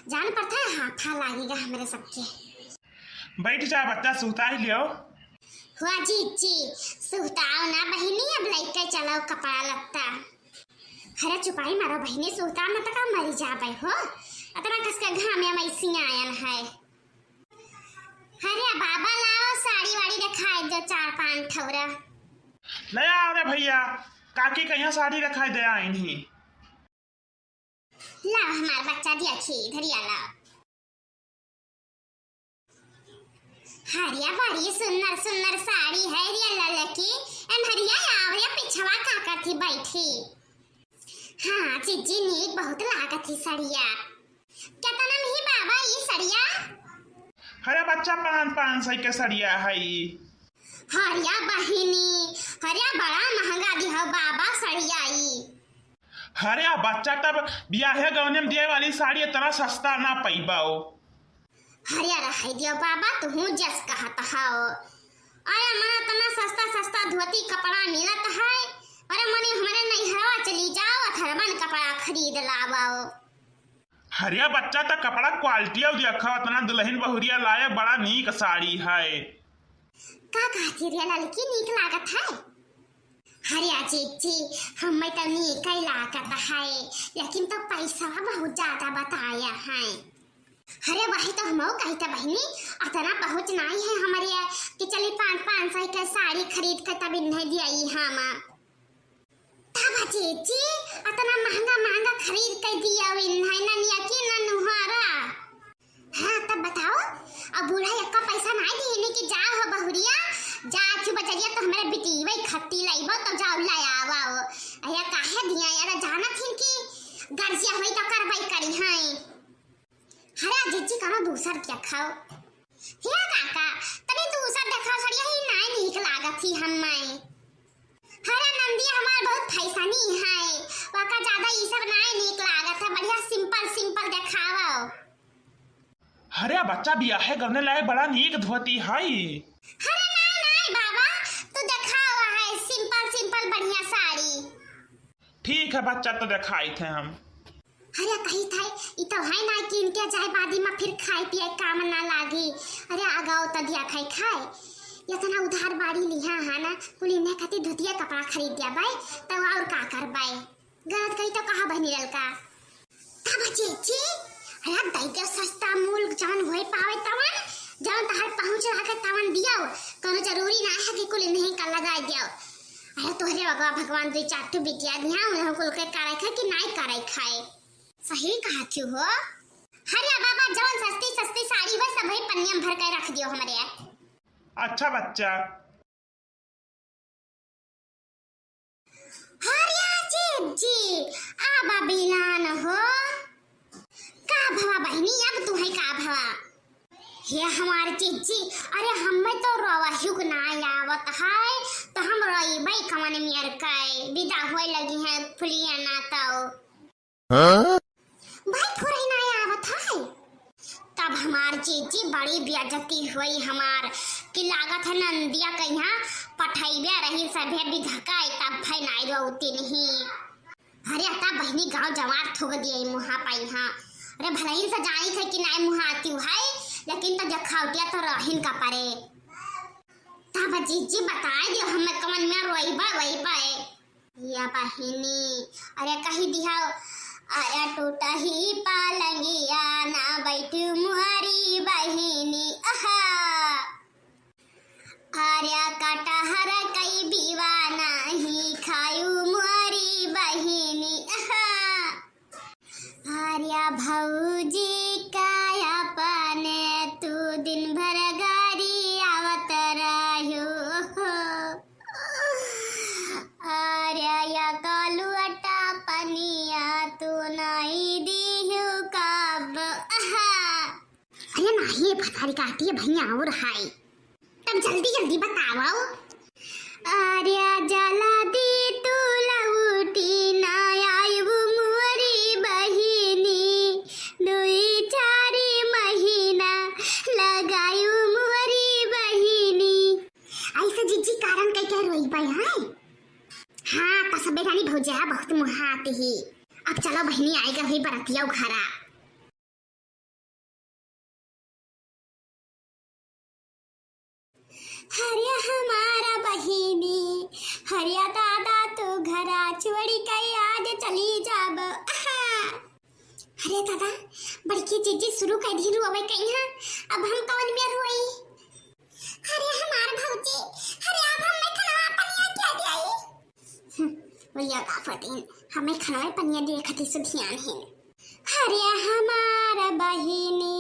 जान पड़ता है हाथा लागेगा हमारे सबके। बैठ जा बच्चा, सुता ही लियो। हुआ जी सुहताओ ना बहिनी, अब लइके चलाओ कपड़ा लगता। हरे चुपाई मारो बहिनी, सुहता न तक मरी जाबे हो, अतना कसका घाम में मैसी आयल है। हरे बाबा लाओ साड़ी वाड़ी दिखाई दो 4-5 ठौरा। ले आओ रे भैया, काकी कहीं साड़ी रखाई दे आई नहीं। लाओ हमारा बच्चा दिया छी धरिया लाओ। हरिया बड़ी सुंदर सुंदर साड़ी है रिया ललकी एन हरिया आओ या पिछवा काका थी बैठी। हाँ जीजी नीक बहुत लागत थी सड़िया। क्या तना नहीं बाबा ये सड़िया? हरे बच्चा 500 के सड़िया है। हरिया बहिनी, हरिया बड़ा महंगा दिया बाबा सड़िया ई। हरे बच्चा तब ब्याहे गौने में दिए वाली साड़ी इतना सस्ता ना पैबाओ। हरिया रह दियो बाबा, तू जस कहत हाओ। अरे मना तना सस्ता सस्ता धोती कपड़ा मिलत है। अरे मने हमारे नैहरवा चली जाओ, अथरमन कपड़ा खरीद लाओ। हरिया बच्चा तक कपड़ा क्वालिटी और देखा उतना दुल्हन बहुरिया लाए, बड़ा नीक साड़ी है। का कहती रे लड़की नीक लागत है? हरिया जी हमें तो नीक ही लागत है, लेकिन तो पैसा बहुत ज्यादा बताया है। अरे वही तो हम कहते बहनी, अतना पहुँच नहीं है हमारे कि चली 500 का साड़ी खरीद कर तब इन्हें दिया हम। तब जी अतना महंगा महंगा खरीद कर दिया इन्हें ननिया की ननुहारा। हाँ तब बताओ, अब बूढ़ा यक्का पैसा नहीं देने की जाओ हो बहुरिया, जा क्यों बचरिया तो हमारे बेटी वही खत्ती लाइबो तो जाओ लायाओ। अया काहे दिया यार, जाना थी कि गर्जिया हुई तो करवाई करी हैं। हरा जीजी कनो दूसर क्या खाओ हिया काका, तभी दूसर देखाओ सड़िया ही नहीं नीक लागत थी हमें। हरा नंदी हमार बहुत फैसनी है, वाका ज्यादा ये सब नहीं नीक लागत है, बढ़िया सिंपल सिंपल देखाओ। हरे बच्चा ब्याहे गौने लाए बड़ा नीक धोती है। हरे नहीं बाबा, तू देखाओ है सिंपल सिंपल बढ़िया साड़ी। ठीक है बच्चा, तो दिखाई थे हम। अरे कही था ये तो है ना कि इनके जाए बादी में फिर खाए पिए काम ना लागी। अरे आगाओ तो दिया खाए या तो ना उधार बाड़ी लिहा है ना, कुल इन्हें खाती धोतिया कपड़ा खरीद दिया भाई, तो और का कर भाई गलत कही तो कहा बहनी लड़का। तब जी अरे दैके सस्ता मूल जान होए पावे तवन जान तहर पहुंच रहा के तवन दियो, कोनो जरूरी ना है कि कुल इन्हें का लगा दियो। अरे तोहरे भगवान दे चाटू बिटिया दिया उन्हें कुल के करे खाए कि नहीं करे खाए। सही कहा क्यों हो? हरिया बाबा जवन सस्ती सस्ती साड़ी हो सब पन्निया भर के रख दियो हमारे। अच्छा बच्चा। हरिया जी आबा बिलान हो का भवा बहनी, अब तू है का भवा? ये हमारे जीजी अरे हमें तो रवाहिक ना आवत है, तो हम रोईबे कमन मियर के विदा होए लगी है फुलिया ना तो भाई थोड़ी ना आवत है। तब हमार जीजी बड़ी बेइज्जती हुई हमार कि लागत है नंदिया कहिया पठाइबे रही सभे विधकाई तब भाई नाई रोती नहीं। अरे तब बहनी गांव जवार थोक दिए मुहा पाई हां। अरे भलाई से जानी थे कि नाई मुहा आती है, लेकिन तो जखावटिया तो रहिन का परे। तब जीजी बताए दियो हमें कमन में रोईबा वही पाए या बहिनी। अरे कही दिया आया टूटा ही पालंगिया ना बैठू मुहरी बहिनी आहा, आर्या काटा हर कई दीवाना ही खायू मुहरी बहिनी आहा। आर्या भौजी काया पाने तू दिन भर गाड़ी आवत रहो, आर्या या कालू अटा पनिया तू नहीं दियो कब आहा। अरे नहीं पथारी काटी है भैया और हाय, तब जल्दी जल्दी बताओ। आर्या जला दी तू लउटी ना आयु मोरी बहिनी, 2-4 महीना लगायु मोरी बहिनी। ऐसा जीजी कारण कई कह रोई पाई है। हाँ तो सबे रानी भौजा बहुत मुहाती ही। अब चलो बहनी आएगा ही बरतिया घरा। हरिया हमारा बहिनी हरिया दादा तो घरा छोड़ी कई आज चली जाब अरे दादा बड़की चीजी शुरू कर दी रू अबे कहीं हां अब हम कौन में रोई अरे हमार भौजी अरे अब हमें खाना पनिया क्या दियाई भैया का फटीन हमें खाना पनिया दे खती से ध्यान है हरिया हमारा बहिनी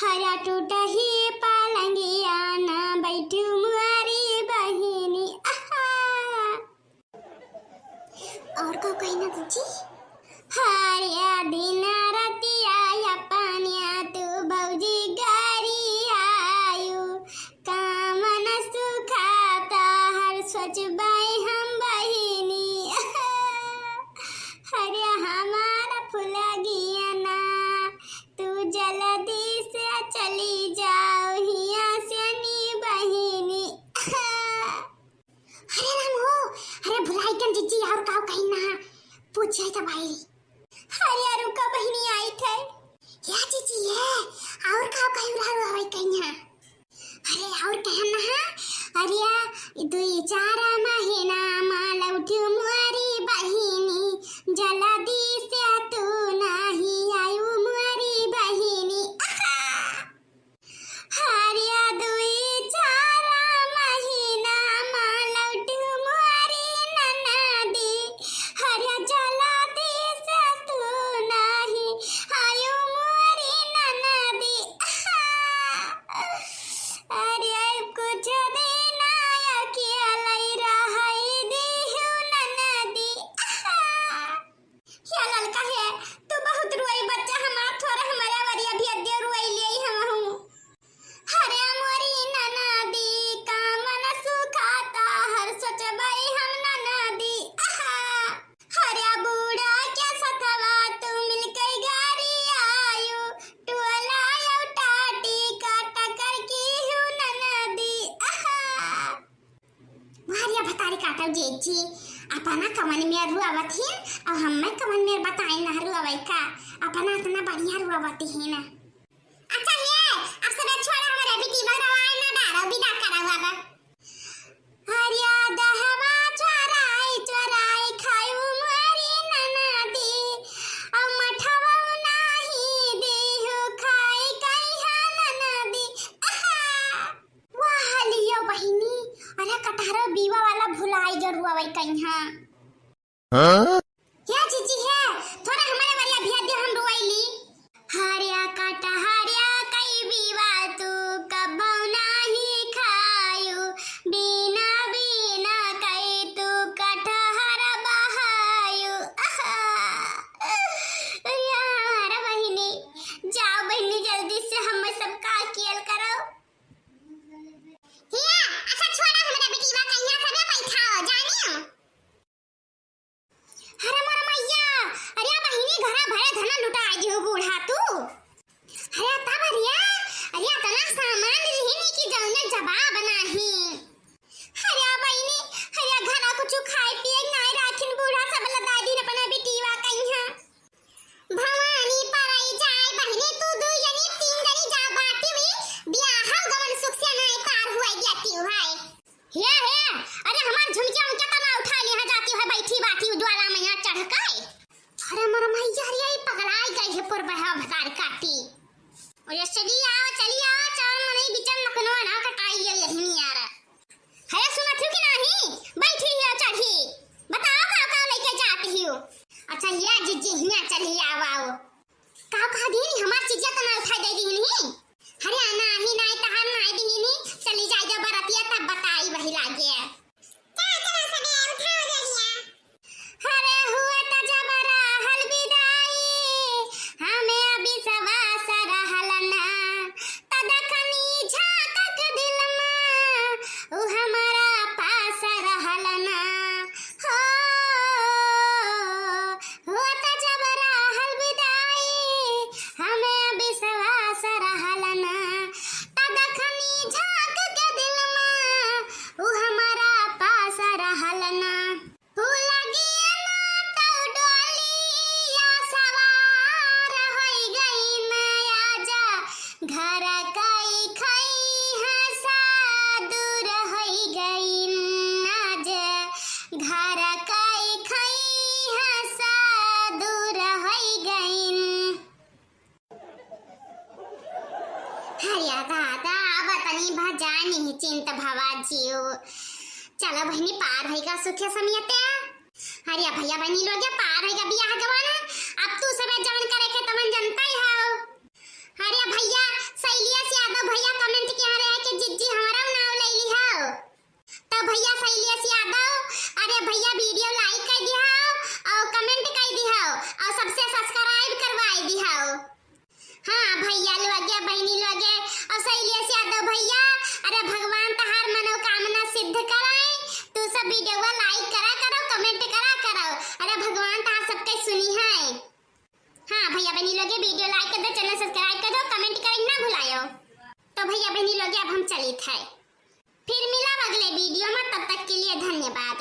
हरा टूटा ही पालंगिया ना बैठू मुआरी बहिनी और को कहीं ना तुझी हरिया दिन रतिया या पानिया तू बौजी गारी आयु कामन सुखाता हर सोच बाई हम बहिनी हरिया हमारा फुला गिया ना तू जल्दी से चली जाओ हिया से नी बहिनी अरे राम हो अरे भुलाई कन जीजी और काव कहीं ना पूछे तो भाई अरे रुका बहिनी आई थे या जीजी है और काव कहीं रहा भाई कहीं ना अरे और कहना है अरे दुई चार महीना माला उठी मुआरी बहिनी जल्दी से तू नहीं आयु मुआरी बहिनी हरिया दुई चार महीना माला उठी मुआरी ननदी हरिया जल्दी से तू नहीं आयु मुआरी ननदी अरे कुछ दिन आया किया लई रहाई देहु ननदी क्या लड़का है तू बहुत रुई बच्चा हमारा थोड़ा हमारा वरिया भी अद्य रुई ले हम हूं हरे मोरी ननदी का मन सुखाता हर सोच बाई हम ननदी हरे बूढ़ा क्या सतवा तू मिलकर गाड़ी आयु टोला यौ टाटी काट कर की हूं ननदी मारिया भतारी काटो जेजी अपना कमन में रुआवत है और हमें कमन में बताई ना रुआवई का अपना इतना बढ़िया रुआवती है ना अच्छा ये अब सब छोड़ा हमारे बेटी भगवान ना डारो विदा करावा बा हरिया दहवा चोराई खायू मारी ननदी और मठवा नाही देहु खाई कहिया ननदी वाह लियो बहिनी अरे कटारो बीवा वाला भुलाई जरूर आवई कहिया क्या जीजी है थोड़ा हमारे वाली अभी दे हम रुआईली हरिया काटा हरिया कई बीवा तू कबौ नाही खायू बिना बिना कई तू कटहर बहायू यार बहिनी जाओ बहिनी जल्दी से हम सब का कियल करो हिया अच्छा छोड़ा हमरा बेटी बा कहिया सबे बैठाओ जानियो निश्चिंत भवा जीव। चलो बहनी पार है का सुखे समियते। अरे भैया बहनी लोग पार है का बियाह गवाना। अब तू सब जवन करे के तमन जनता ही हो। अरे भैया शैलिया से यादव भैया कमेंट किया रहे कि जिज्जी हमारा नाम ले ली हो। तो भैया शैलिया से यादव अरे भैया वीडियो लाइक कर दिया और कमेंट कर दिया और सबसे सब्सक्राइब करवाई दिया। हाँ भैया लोग बहनी लोग और शैलिया से यादव भैया अरे भगवान तहार मनोकामना सिद्ध कराए। तू सब वीडियो को लाइक करा करो कमेंट करा करो। अरे भगवान तहार सबके सुनी है। हाँ भैया बहनी लोग वीडियो लाइक कर दो चैनल सब्सक्राइब कर दो कमेंट करना ना भुलायो। तो भैया बहनी लोग अब हम चलित है फिर मिला अगले वीडियो में, तब तक के लिए धन्यवाद।